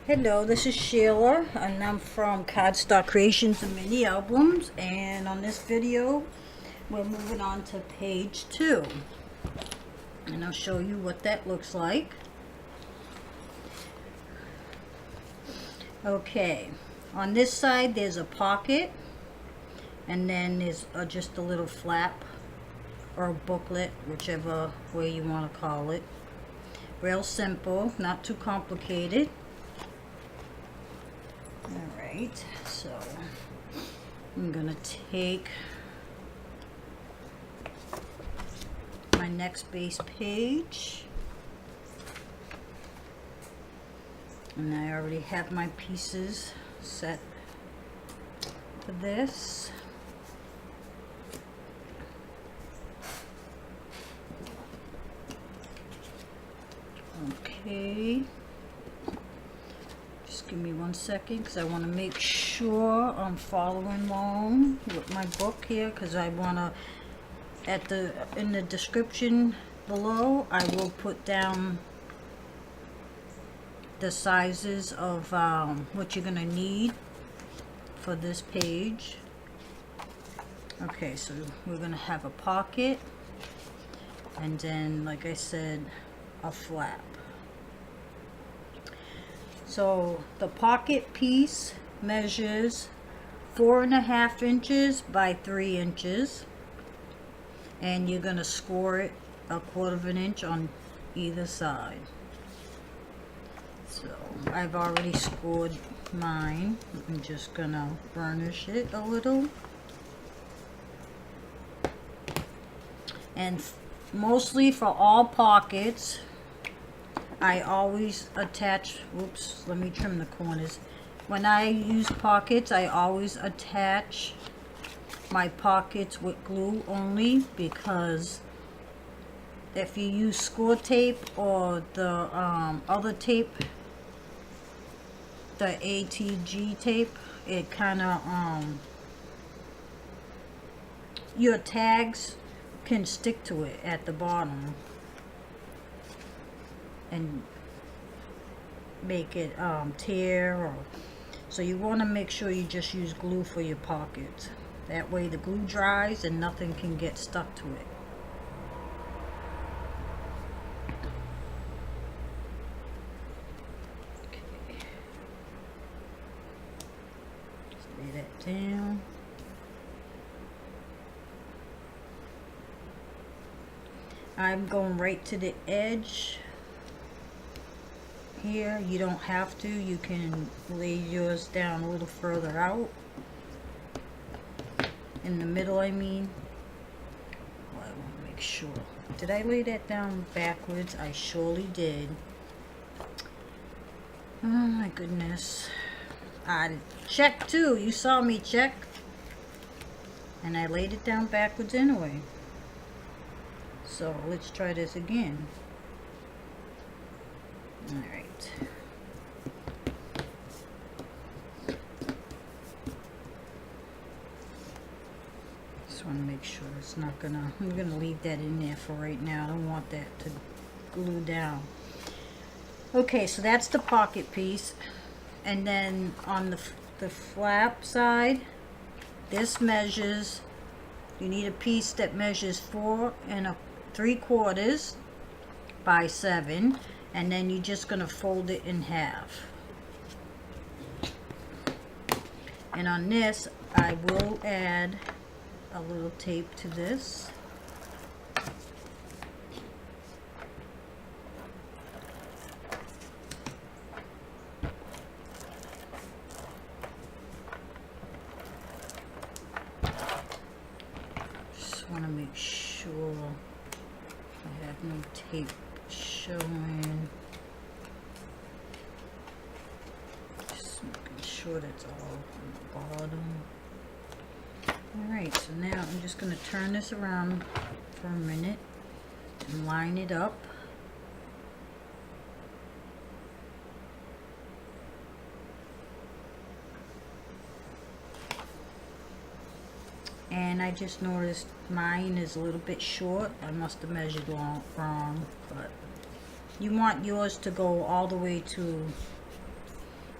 Hello, this is Sheila, and I'm from Cardstock Creations and Mini Albums, and on this video, we're moving on to page 2, and I'll show you what that looks like. Okay, on this side, there's a pocket, and then there's just a little flap, or a booklet, whichever way you want to call it. Real simple, not too complicated. Alright, so I'm going to take my next base page, and I already have my pieces set for this. Okay. Give me 1 second because I want to make sure I'm following along with my book here, because I want to, in the description below, I will put down the sizes of what you're going to need for this page. Okay, so we're going to have a pocket, and then, like I said, a flap. So the pocket piece measures 4.5 inches by 3 inches, and you're going to score it 1/4 inch on either side. So I've already scored mine. I'm just going to burnish it a little. And mostly for all pockets, I always attach, whoops, let me trim the corners. When I use pockets, I always attach my pockets with glue only, because if you use score tape or the other tape, the ATG tape, it kind of, your tags can stick to it at the bottom and make it tear, or so you want to make sure you just use glue for your pockets. That way the glue dries and nothing can get stuck to it. Okay. Just lay that down. I'm going right to the edge here. You don't have to, you can lay yours down a little further out in the middle. I mean, well, I want to make sure, did I lay that down backwards? I surely did. Oh my goodness, I checked too. You saw me check, and I laid it down backwards anyway. So let's try this again. All right. Just want to make sure it's not gonna, I'm gonna leave that in there for right now. I don't want that to glue down. Okay, so that's the pocket piece. And then on the flap side, this measures, you need a piece that measures 4 3/4 by 7. And then you're just going to fold it in half. And on this, I will add a little tape to this. Just want to make sure I have no tape showing. Just making sure that's all on the bottom. Alright, so now I'm just going to turn this around for a minute and line it up. And I just noticed mine is a little bit short. I must have measured wrong, but you want yours to go all the way to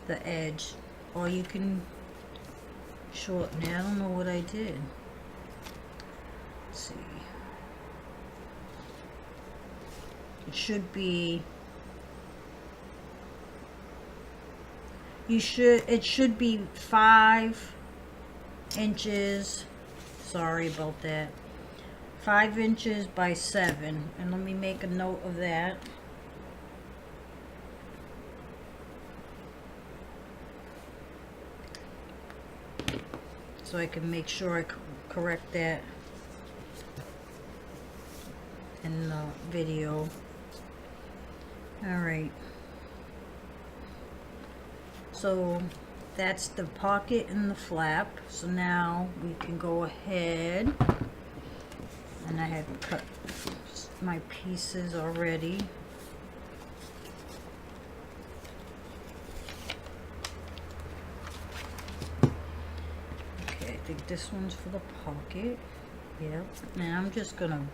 the edge, or you can shorten it. I don't know what I did. Let's see. It should be, it should be 5 inches. Sorry about that. 5 inches by 7. And let me make a note of that. So I can make sure I correct that in the video. Alright. So that's the pocket and the flap. So now we can go ahead, and I had cut my pieces already. Okay, I think this one's for the pocket. Yep. Now I'm just gonna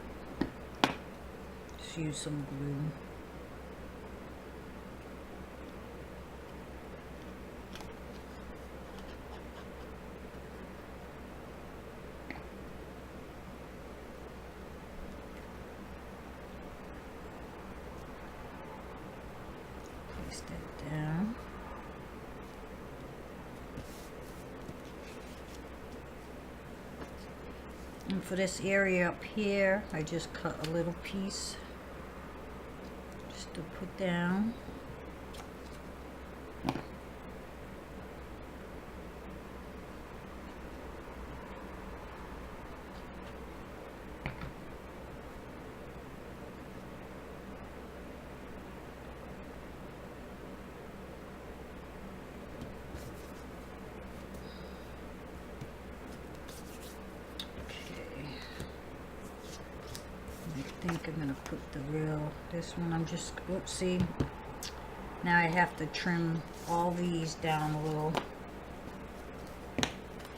use some glue. Place that down. And for this area up here, I just cut a little piece just to put down. I think I'm gonna put this one, I'm just, oopsie. Now I have to trim all these down a little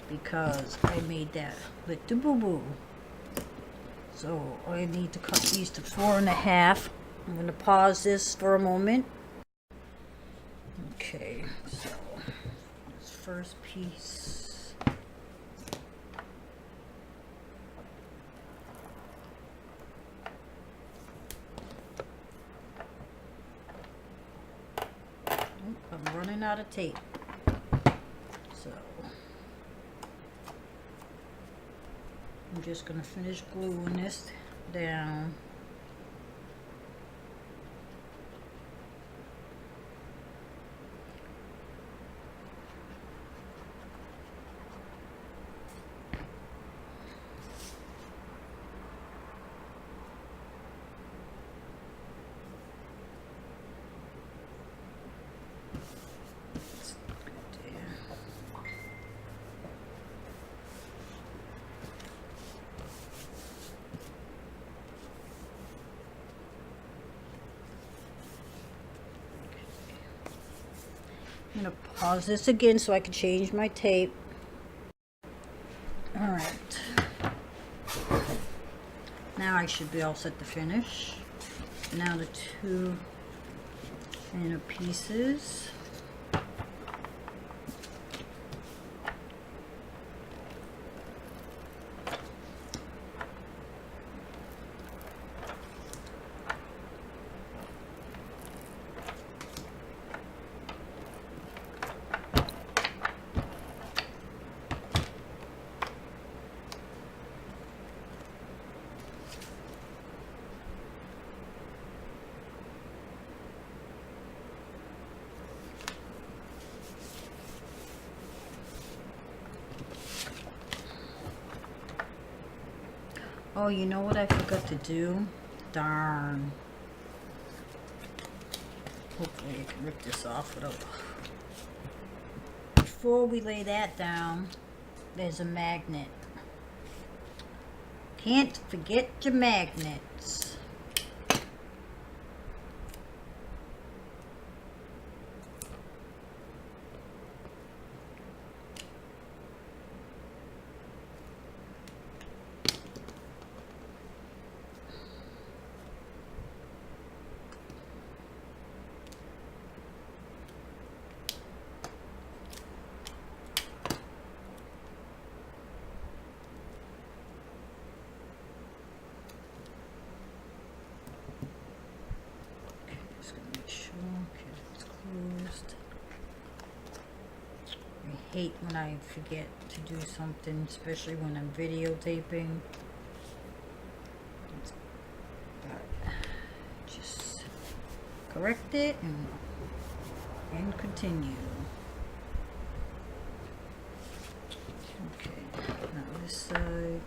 because I made that little boo-boo. So I need to cut these to 4.5. I'm gonna pause this for a moment. Okay, so this first piece. I'm running out of tape, so I'm just going to finish gluing this down. I'm going to pause this again so I can change my tape. Alright. Now I should be all set to finish. Now the 2 inner pieces. Oh, you know what I forgot to do? Darn. Hopefully I can rip this off without... Before we lay that down, there's a magnet. Can't forget your magnets. hate when I forget to do something, especially when I'm videotaping. But just correct it and continue. Okay, now this side.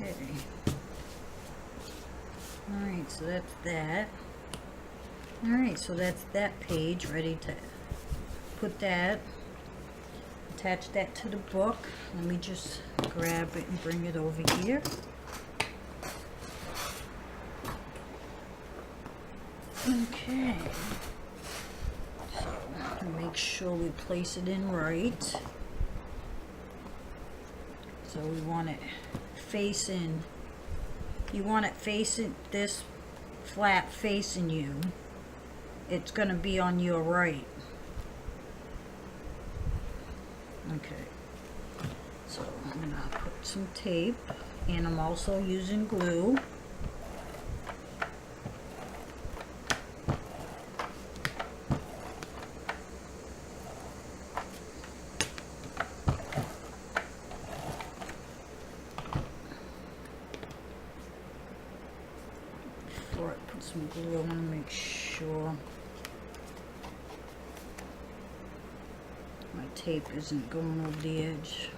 Okay. Alright, so that's that. Alright, so that's that page, ready to put that, attach that to the book. Let me just grab it and bring it over here. Okay. So, make sure we place it in right. So we want it facing, you want it facing, this flap facing you. It's going to be on your right. Okay. So I'm going to put some tape, and I'm also using glue. Before I put some glue, I want to make sure my tape isn't going over the edge.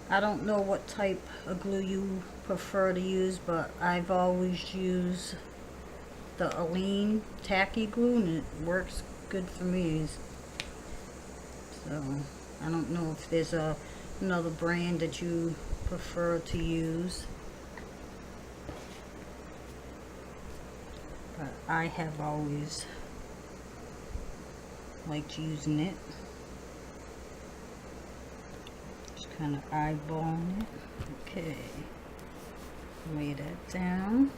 I don't know what type of glue you prefer to use, but I've always used the Aline tacky glue, and it works good for me. So I don't know if there's another brand that you prefer to use, but I have always liked using it. Just kind of eyeballing it. Okay, lay that down.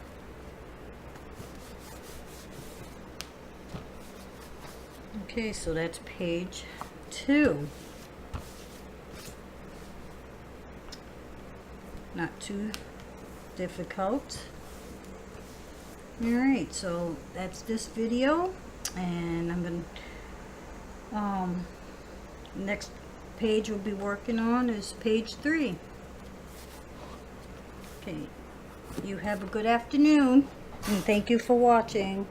Okay, so that's page 2. Not too difficult. Alright, so that's this video, and I'm gonna next page we'll be working on is page 3. Okay, you have a good afternoon, and thank you for watching.